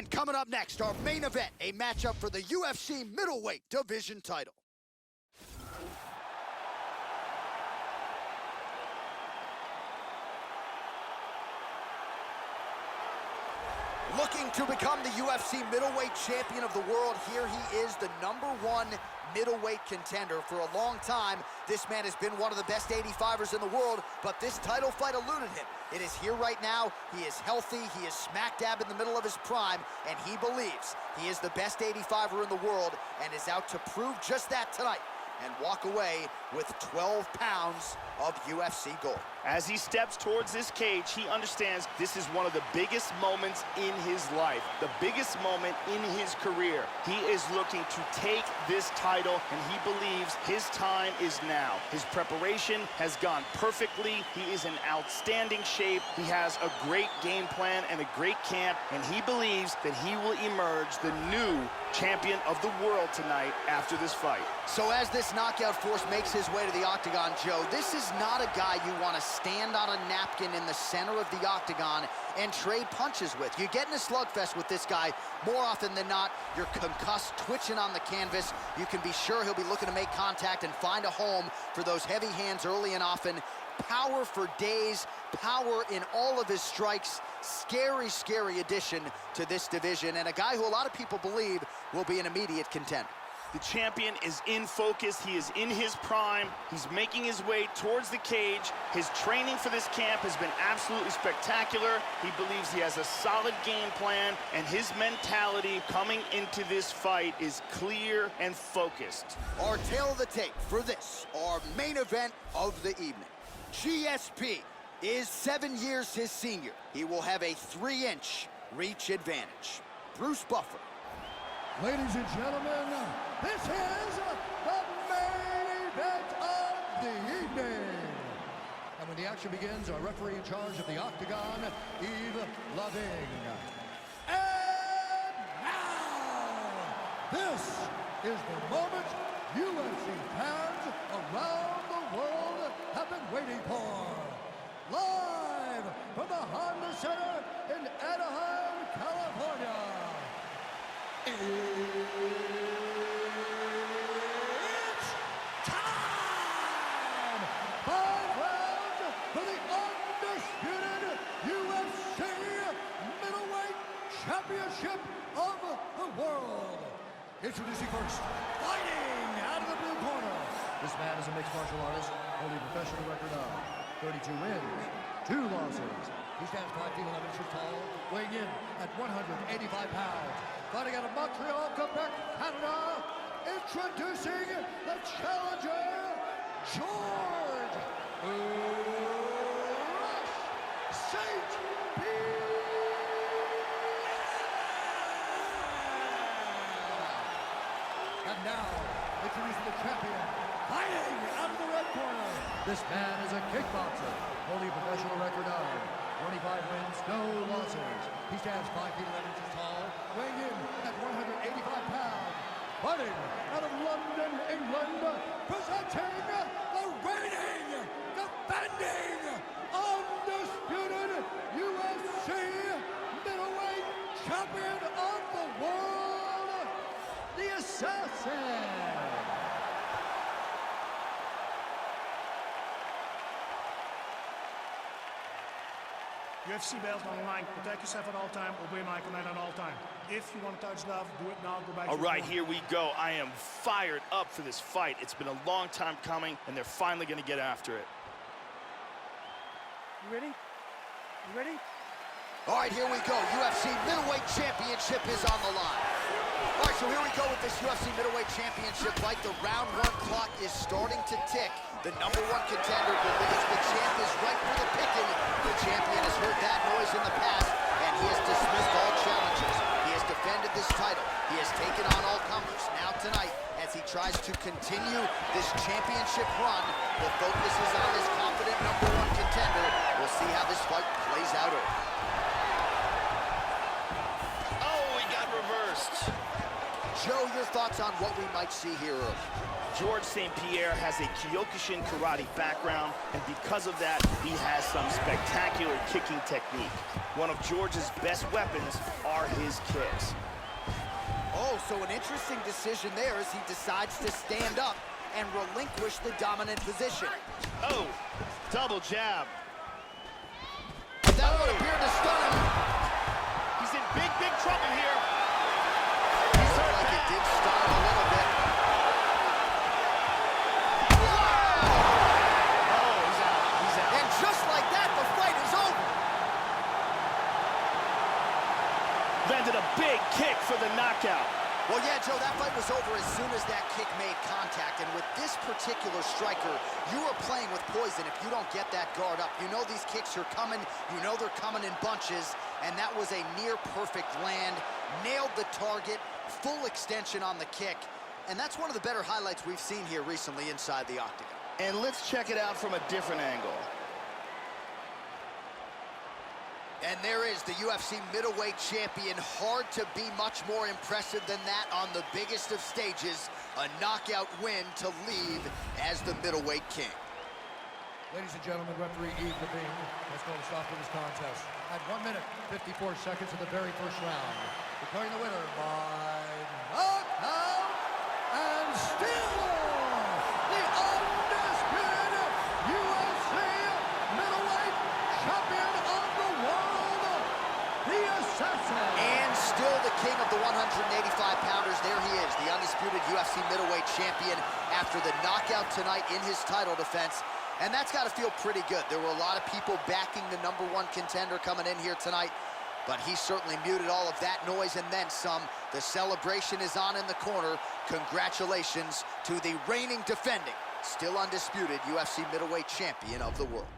And coming up next, our main event, a matchup for the UFC middleweight division title. Looking to become the UFC middleweight champion of the world, here he is, the #1 middleweight contender. For a long time, this man has been one of the best 85ers in the world, but this title fight eluded him. It is here right now. He is healthy. He is smack dab in the middle of his prime, and he believes he is the best 85er in the world and is out to prove just that tonight and walk away with 12 pounds of UFC gold. As he steps towards this cage, he understands this is one of the biggest moments in his life, the biggest moment in his career. He is looking to take this title, and he believes his time is now. His preparation has gone perfectly. He is in outstanding shape. He has a great game plan and a great camp, and he believes that he will emerge the new champion of the world tonight after this fight. So as this knockout force makes his way to the octagon, Joe, this is not a guy you want to stand on a napkin in the center of the octagon and trade punches with. You get in a slugfest with this guy, more often than not, you're concussed, twitching on the canvas. You can be sure he'll be looking to make contact and find a home for those heavy hands early and often. Power for days, power in all of his strikes. Scary, scary addition to this division, and a guy who a lot of people believe will be an immediate contender. The champion is in focus. He is in his prime. He's making his way towards the cage. His training for this camp has been absolutely spectacular. He believes he has a solid game plan, and his mentality coming into this fight is clear and focused. Our tail of the tape for this, our main event of the evening. GSP is 7 years his senior. He will have a 3-inch reach advantage. Bruce Buffer. Ladies and gentlemen, this is the main event of the evening. And when the action begins, our referee in charge of the octagon, Yves Loving. And now, this is the moment UFC fans around the world have been waiting for. Live from the Honda Center in Anaheim, California. It's time! 5 rounds for the undisputed UFC middleweight championship of the world. Introducing first, fighting out of the blue corner. This man is a mixed martial artist, holding a professional record of 32 wins, 2 losses. He stands 5 feet 11 inches tall, weighing in at 185 pounds. Fighting out of Montreal, Quebec, Canada, introducing the challenger, George Rush St. Pierre. And now, introducing the champion, fighting out of the red corner. This man is a kickboxer, holding a professional record of 25 wins, no losses. He stands 5 feet 11 inches tall, weighing in at 185 pounds. Fighting out of London, England, presenting the reigning, defending, undisputed UFC middleweight champion of the world, the Assassin. UFC belt on the line. Protect yourself at all time. Obey my command at all time. If you want to touch love, do it now. Go back. All right, here we go. I am fired up for this fight. It's been a long time coming, and they're finally going to get after it. You ready? You ready? All right, here we go. UFC middleweight championship is on the line. All right, so here we go with this UFC middleweight championship fight. The round 1 clock is starting to tick. The #1 contender believes the champ is right for the picking. The champion has heard that noise in the past, and he has dismissed all challenges. He has defended this title. He has taken on all comers. Now tonight, as he tries to continue this championship run, the focus is on this confident #1 contender. We'll see how this fight plays out early. Oh, he got reversed. Joe, your thoughts on what we might see here early? George St. Pierre has a Kyokushin karate background, and because of that, he has some spectacular kicking technique. One of George's best weapons are his kicks. Oh, so an interesting decision there as he decides to stand up and relinquish the dominant position. Oh, double jab. That would appear to stun him. He's in big, big trouble here. He's hurt like it did stun him a little bit. Oh, he's out. He's out. And just like that, the fight is over. Landed a big kick for the knockout. Well, yeah, Joe, that fight was over as soon as that kick made contact. And with this particular striker, you are playing with poison if you don't get that guard up. You know these kicks are coming. You know they're coming in bunches. And that was a near-perfect land. Nailed the target. Full extension on the kick. And that's one of the better highlights we've seen here recently inside the octagon. And let's check it out from a different angle. And there is the UFC middleweight champion. Hard to be much more impressive than that on the biggest of stages. A knockout win to leave as the middleweight king. Ladies and gentlemen, referee Yves Levine has called a stop to this contest at 1 minute, 54 seconds of the very first round. Declaring the winner by knockout and still the undisputed UFC middleweight champion of the world, the Assassin. And still the king of the 185-pounders. There he is, the undisputed UFC middleweight champion after the knockout tonight in his title defense. And that's got to feel pretty good. There were a lot of people backing the #1 contender coming in here tonight, but he certainly muted all of that noise and then some. The celebration is on in the corner. Congratulations to the reigning, defending, still undisputed UFC middleweight champion of the world.